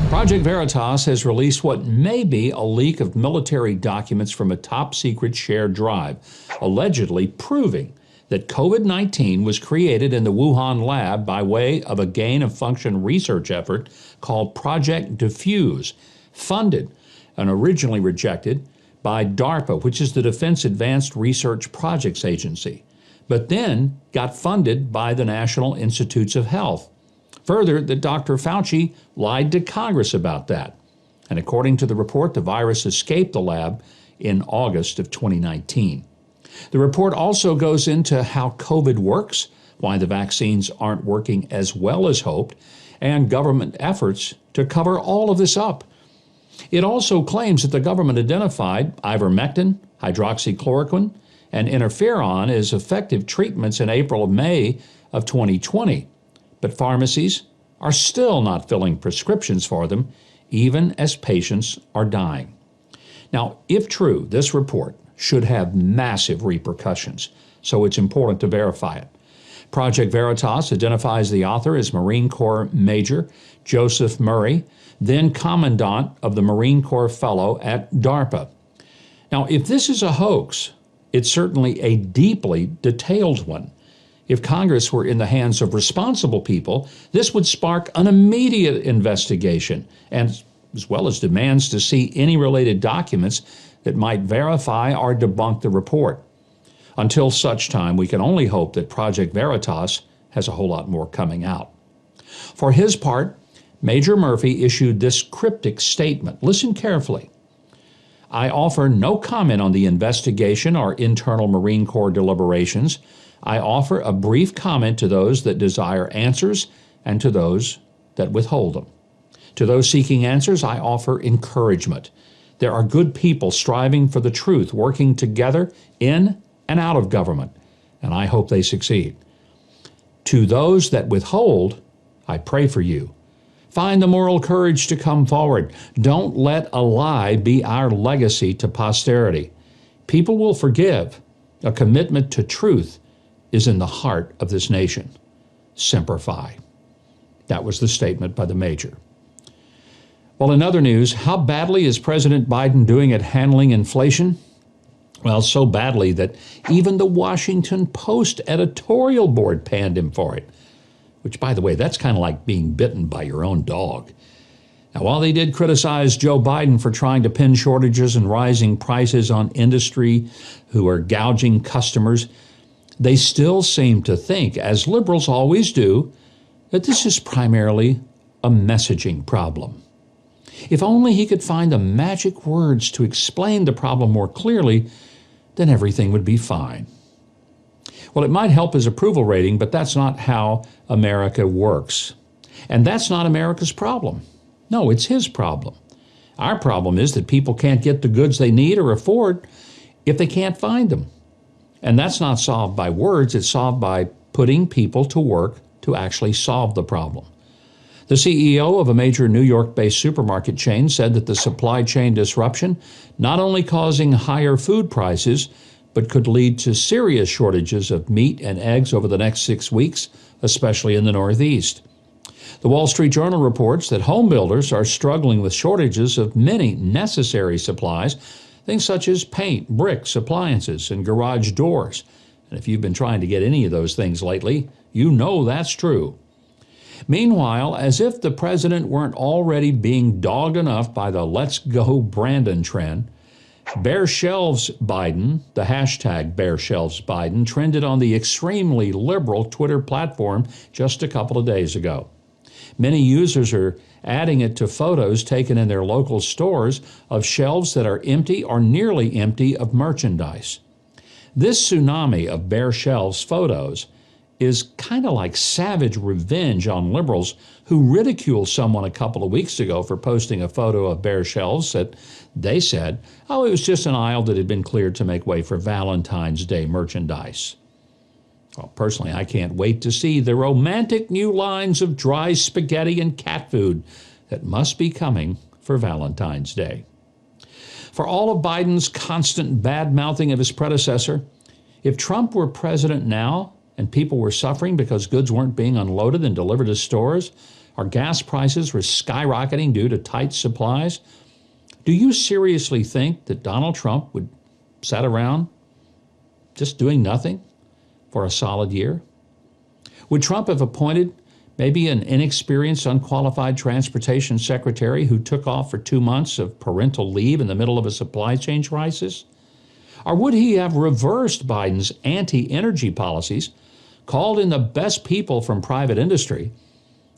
Project Veritas has released what may be a leak of military documents from a top-secret shared drive, allegedly proving that COVID-19 was created in the Wuhan lab by way of a gain-of-function research effort called Project Diffuse, funded and originally rejected by DARPA, which is the Defense Advanced Research Projects Agency, but then got funded by the National Institutes of Health. Further, that Dr. Fauci lied to Congress about that. And according to the report, the virus escaped the lab in August of 2019. The report also goes into how COVID works, why the vaccines aren't working as well as hoped, and government efforts to cover all of this up. It also claims that the government identified ivermectin, hydroxychloroquine, and interferon as effective treatments in April and May of 2020. But pharmacies are still not filling prescriptions for them, even as patients are dying. Now, if true, this report should have massive repercussions, so it's important to verify it. Project Veritas identifies the author as Marine Corps Major Joseph Murray, then Commandant of the Marine Corps Fellow at DARPA. Now, if this is a hoax, it's certainly a deeply detailed one. If Congress were in the hands of responsible people, this would spark an immediate investigation, and as well as demands to see any related documents that might verify or debunk the report. Until such time, we can only hope that Project Veritas has a whole lot more coming out. For his part, Major Murphy issued this cryptic statement. Listen carefully. I offer no comment on the investigation or internal Marine Corps deliberations. I offer a brief comment to those that desire answers and to those that withhold them. To those seeking answers, I offer encouragement. There are good people striving for the truth, working together in and out of government, and I hope they succeed. To those that withhold, I pray for you. Find the moral courage to come forward. Don't let a lie be our legacy to posterity. People will forgive. A commitment to truth is in the heart of this nation. Semper Fi. That was the statement by the Major. Well, in other news, how badly is President Biden doing at handling inflation? Well, so badly that even the Washington Post editorial board panned him for it. Which, by the way, that's kind of like being bitten by your own dog. Now, while they did criticize Joe Biden for trying to pin shortages and rising prices on industry who are gouging customers, they still seem to think, as liberals always do, that this is primarily a messaging problem. If only he could find the magic words to explain the problem more clearly, then everything would be fine. Well, it might help his approval rating, but that's not how America works. And that's not America's problem. No, it's his problem. Our problem is that people can't get the goods they need or afford if they can't find them. And that's not solved by words, it's solved by putting people to work to actually solve the problem. The CEO of a major New York-based supermarket chain said that the supply chain disruption not only causing higher food prices, but could lead to serious shortages of meat and eggs over the next 6 weeks, especially in the Northeast. The Wall Street Journal reports that home builders are struggling with shortages of many necessary supplies, things such as paint, bricks, appliances, and garage doors. And if you've been trying to get any of those things lately, you know that's true. Meanwhile, as if the president weren't already being dogged enough by the Let's Go Brandon trend, Bare Shelves Biden, the hashtag Bare Shelves Biden, trended on the extremely liberal Twitter platform just a couple of days ago. Many users are adding it to photos taken in their local stores of shelves that are empty or nearly empty of merchandise. This tsunami of bare shelves photos is kind of like savage revenge on liberals who ridiculed someone a couple of weeks ago for posting a photo of bare shelves that they said, oh, it was just an aisle that had been cleared to make way for Valentine's Day merchandise. Well, personally, I can't wait to see the romantic new lines of dry spaghetti and cat food that must be coming for Valentine's Day. For all of Biden's constant bad-mouthing of his predecessor, if Trump were president now and people were suffering because goods weren't being unloaded and delivered to stores, Our gas prices were skyrocketing due to tight supplies. Do you seriously think that Donald Trump would sit around just doing nothing for a solid year? Would Trump have appointed maybe an inexperienced, unqualified transportation secretary who took off for 2 months of parental leave in the middle of a supply chain crisis? Or would he have reversed Biden's anti-energy policies, called in the best people from private industry,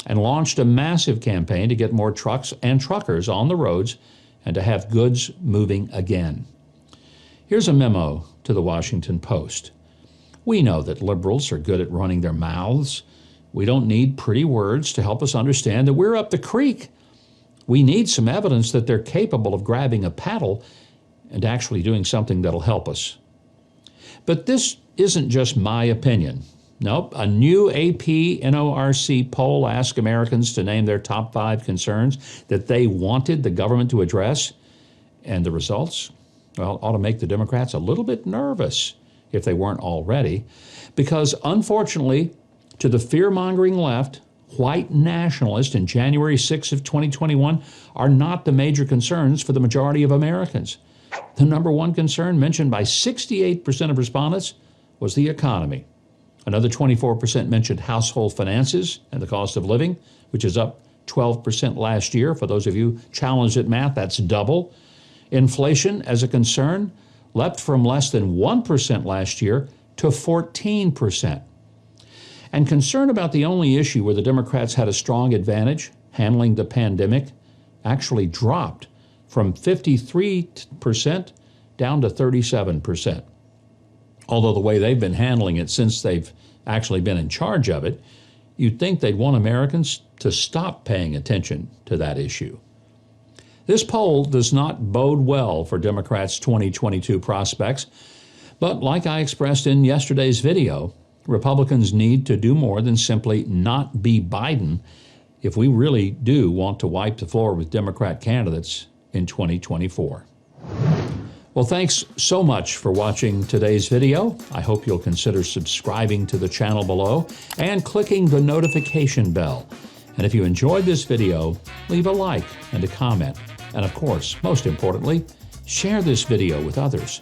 and launched a massive campaign to get more trucks and truckers on the roads and to have goods moving again? Here's a memo to the Washington Post. We know that liberals are good at running their mouths. We don't need pretty words to help us understand that we're up the creek. We need some evidence that they're capable of grabbing a paddle and actually doing something that'll help us. But this isn't just my opinion. Nope, a new AP NORC poll asked Americans to name their top 5 concerns that they wanted the government to address. And the results, well, ought to make the Democrats a little bit nervous if they weren't already. Because unfortunately, to the fear-mongering left, white nationalists in January 6th of 2021 are not the major concerns for the majority of Americans. The number one concern mentioned by 68% of respondents was the economy. Another 24% mentioned household finances and the cost of living, which is up 12% last year. For those of you challenged at math, that's double. Inflation as a concern leapt from less than 1% last year to 14%. And concern about the only issue where the Democrats had a strong advantage, handling the pandemic, actually dropped from 53% down to 37%. Although the way they've been handling it since they've actually been in charge of it, you'd think they'd want Americans to stop paying attention to that issue. This poll does not bode well for Democrats' 2022 prospects, but like I expressed in yesterday's video, Republicans need to do more than simply not be Biden if we really do want to wipe the floor with Democrat candidates in 2024. Well, thanks so much for watching today's video. I hope you'll consider subscribing to the channel below and clicking the notification bell. And if you enjoyed this video, leave a like and a comment. And of course, most importantly, share this video with others.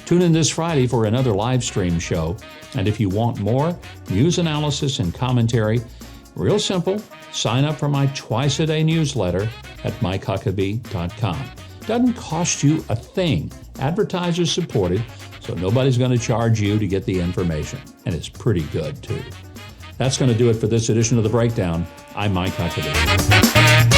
Tune in this Friday for another live stream show. And if you want more news analysis and commentary, real simple, sign up for my twice-a-day newsletter at MikeHuckabee.com. Doesn't cost you a thing. Advertisers supported, so nobody's going to charge you to get the information. And it's pretty good, too. That's going to do it for this edition of The Breakdown. I'm Mike Huckabee.